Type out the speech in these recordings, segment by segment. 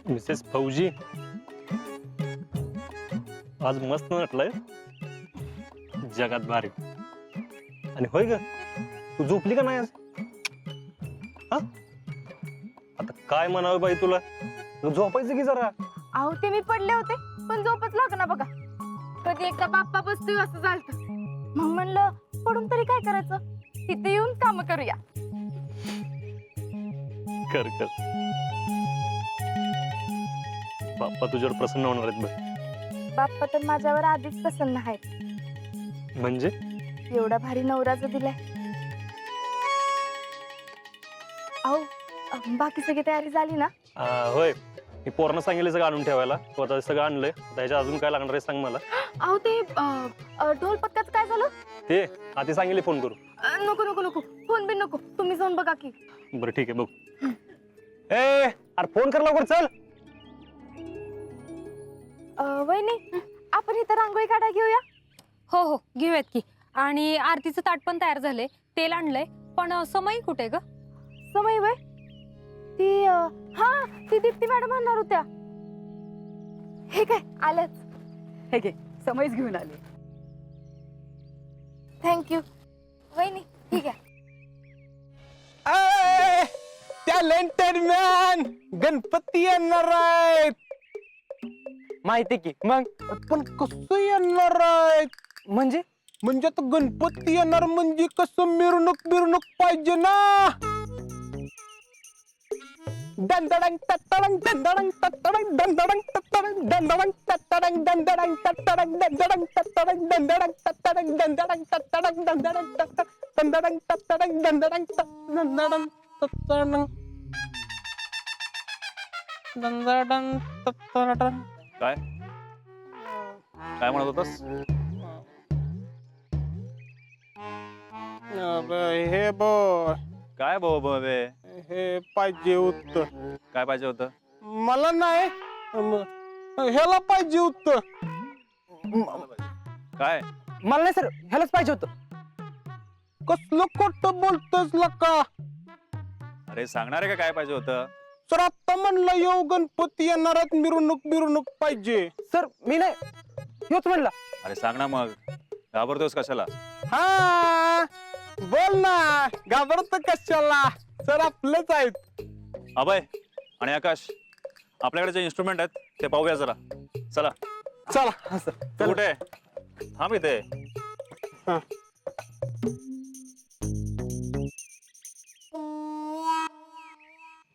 Mrs फौजी आज मस्त नटलंय जगात भारी. आणि होय ग तू झोपली का नाही आज? हा आता काय म्हणावं बाई तुला, झोपायचं की जरा. अहो ते मी पडले होते पण झोपच लागना बघा. कधी एकदा बाप्पा बसतोय असं झालं, मग म्हणलं पडून तरी काय करायचं, तिथे येऊन काम करूया. कर कर, बाप्पा तुझ्यावर प्रसन्न होणार आहेत बघ. बाप्पा तर माझ्यावर आधीच प्रसन्न आहेत. म्हणजे एवढा भारी नवरा जो दिलाय. अहो बाकी सगळी तयारी झाली ना? होय, मी पोरांना सांगितलं सगळं आणून ठेवायला. तू आता सगळं आणलंय, त्याच्या अजून काय लागणार आहे सांग मला. अहो ते ढोल पथकाचं काय झालं? ते आधी सांगितले फोन करू. नको नको नको, फोन बिन नको, तुम्ही जाऊन बघा की. बरं ठीक आहे बघ. ए अरे फोन कर लवकर, चल. वहिनी आपण इथं रांगोळी काढा घेऊया. हो हो घेऊयात की. आणि आरतीचं ताट पण तयार झालंय, तेल आणलंय. पण समय कुठे ग? समय वय ती हा ती दीप्ती मॅडम आणणार होत्या. हे काय आल्याच. हे घे, समयच घेऊन आले. थँक्यू वहिनी. ठीक आहे. टॅलेंटेड मॅन, गणपती येणार आहेत. माहिती की मग. पण कसं येणार आहेत? म्हणजे म्हणजे आता गणपती येणार म्हणजे कसं मिरवणूक मिरवणूक पाहिजे ना. दंदडंग तत्तडंग दंदडंग तत्तडंग दंदडंग तत्तडंग दंदडंग तत्तडंग दंदडंग तत्तडंग दंदडंग तत्तडंग दंदडंग तत्तडंग दंदडंग तत्तडंग दंदडंग दंदडंग तत्तडंग दंदडंग दंदडंग तत्तडंग दंदडंग तत्तडंग. काय काय म्हणत होतास? हे बो काय बे हे पाहिजे उत्तर. काय पाहिजे होतं? मला नाही, ह्याला पाहिजे उत्तर. काय? मला नाही सर, ह्यालाच पाहिजे होतं. कसलं खोटं बोलतोस लका. अरे सांगणार आहे का काय पाहिजे होतं? सर आता म्हणलं येऊ गणपती येणारात, मिरवणूक मिरवणूक पाहिजे. सर मी नाही, ह्योच म्हणला. अरे सांग ना मग, घाबरतोस कशाला? हा बोल ना, घाबरत कशाला. सर आपलेच आहेत. अभय आणि आकाश, आपल्याकडे जे इन्स्ट्रुमेंट आहेत ते पाहूया जरा. चला चला. तू कुठे आहे? थांब इथे. हा.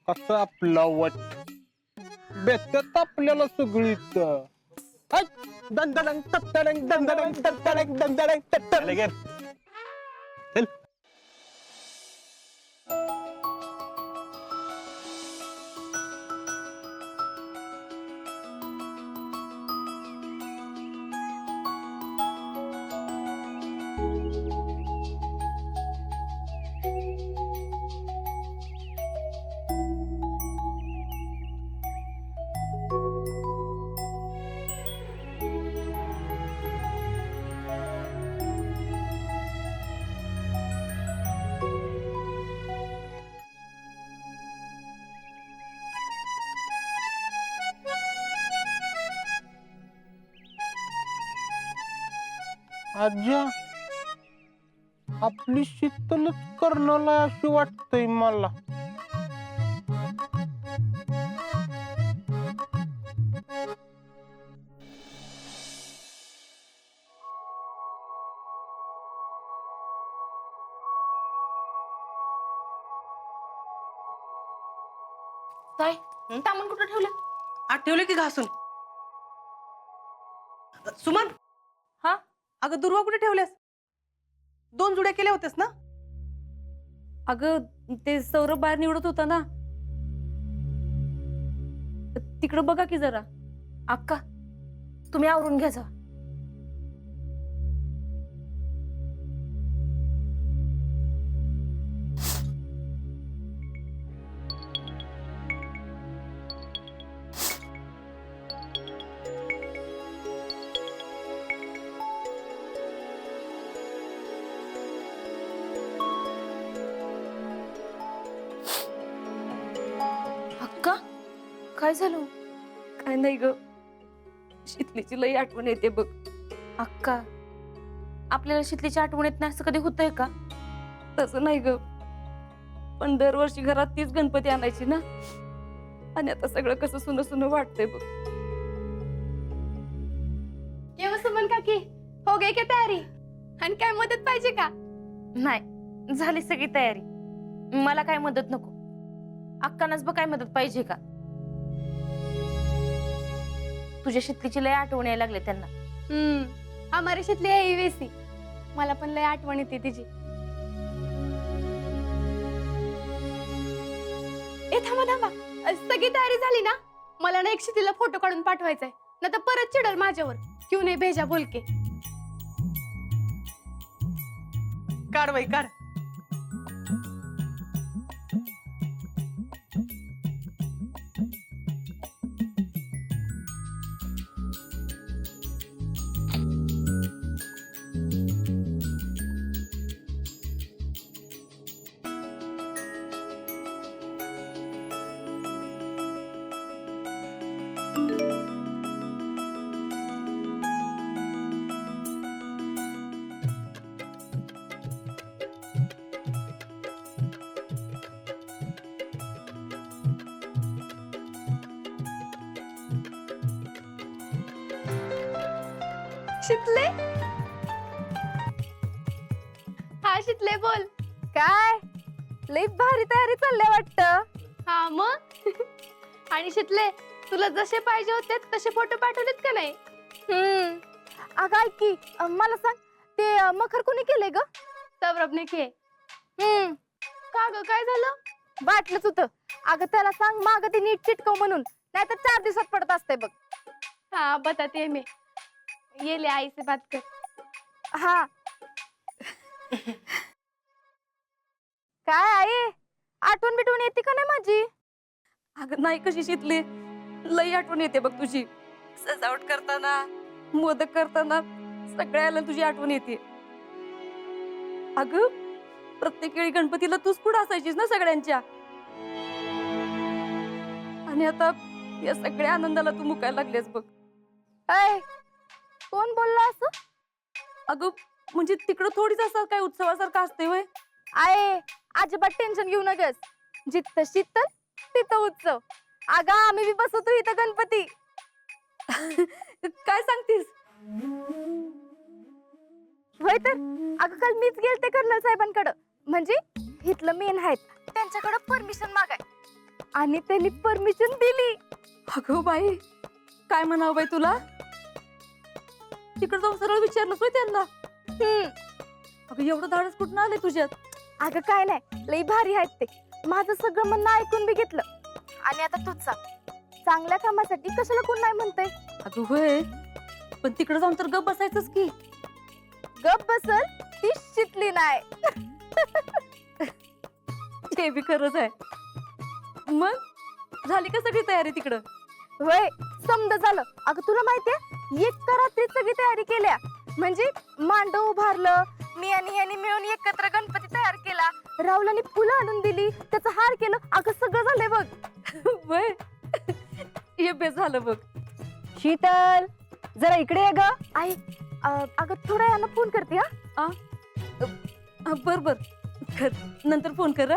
कसं आपलं वट बेतात आपल्याला सगळीच. दंदडंग तत्तडंग दंदडंग तत्तडंग दंदडंग तत्तडंग. चल. आज्या आपली शीतलच करणाला अशी वाटतंय मला. काय तामण कुठं ठेवलं? ठेवले की घासून. सुमन. हा? अगं दुर्वा कुठे ठेवल्यास? 2 जुड्या केल्या होत्यास ना? अगं ते सौरभ बाहेर निवडत होता ना, तिकडं बघा की जरा. अक्का तुम्ही आवरून घ्या जा. अक्का काय झालं? काय नाही ग, शीतलीची लई आठवण येते बघ. अक्का, आपल्याला शीतलीची आठवण येत नाही असं कधी होतंय का? तसं नाही ग, पण दरवर्षी घरात तीच गणपती आणायची ना, आणि आता सगळं कसं सुन सुन वाटतंय बघ. केव्हा सुमन काकी हो गे क्या तयारी, आणि काय मदत पाहिजे का? नाही, झाली सगळी तयारी. मला काय मदत नको. अक्कांनाच बघ काय मदत पाहिजे का? तुझ्या शीतलीची लय आठवण यायला लागले त्यांना. आम्हाला शीतली आहे वेसी, मला पण लय आठवण येते तिची. ए थांबा थांबा, सगळी तयारी झाली ना? मला ना एक शीतलीला फोटो काढून पाठवायचाय, ना तर परत चिडल माझ्यावर. क्यों नाही भेजा बोल के. काढ बाई काढ. शीतले, हा शीतले बोल. काय लई भारी तयारी चालल्या वाटत. हा मग. आणि शीतले, तुला जसे पाहिजे होते तसे फोटो पाठवलेत का नाही? अगं ऐक की, मला सांग, ते मखर कोणी केले ग? सौरभने के. का ग, काय झालं? वाटलंच होतं. अगं त्याला सांग माग ते नीट चिटकव म्हणून, नाहीतर 4 दिवसात पडत असते बघ. हा बताते मी, ये ले आई से बात कर. हाँ. काय आई, आठवण बिटवून येते का नाही माझी? अगं नाही, कशी शीतली, लई आठवण येते बघ तुझी. सजावट करताना, मोदक करताना सगळ्याला तुझी आठवण येते. अगं प्रत्येक वेळी गणपतीला तूच पुढे असायचीस ना सगळ्यांच्या, आणि आता या सगळ्या आनंदाला तू मुकायला लागलेस बघ. कोण बोलला असं? अगं म्हणजे तिकडं थोडीच असं काय उत्सवासारखं असते वय. आहे, अजिबात टेन्शन घेऊ नकस. जिथं शीतल तिथं उत्सव. अगं आम्ही बी बसवतो इथं गणपती. काय सांगतीस? होय तर. अगं काल मीच गेलते कर्नल साहेबांकडं, म्हणजे इथलं मेन आहेत, त्यांच्याकडं परमिशन मागाय, आणि त्यांनी परमिशन दिली. अगं बाई, काय म्हणावं बाई तुला? तिकडे जाऊन सरळ विचारलं होय त्यांना. अगं एवढं धाडस कुठं आलंय तुझ्यात? अगं काय नाही, लई भारी आहेत ते. माझं सगळं म्हणणं ऐकून बी घेतलं, आणि आता तूच सांग, चांगल्या कामासाठी कशाला कोण नाही म्हणतंय? अगं होय, पण तिकडे जाऊन तर गप बसायचंच की. गप बसल ती शितली नाही. ते बी खरंच आहे. मग झाली का सगळी तयारी तिकडं? होय, समजा झालं. अगं तुला माहितीये, एक रात्री सगळी तयारी केल्या, म्हणजे मांडव उभारलं, मी आणि यांनी मिळून एकत्र गणपती तयार केला, राहुलाने फुलं आणून दिली, त्याचा हार केलं. अगं सगळं झालंय बघ. वय हे बेस झालं बघ. शीतल, जरा इकडे ये ग. आई, अगं थोड्या यांना फोन करते. हा बर बर, नंतर फोन कर.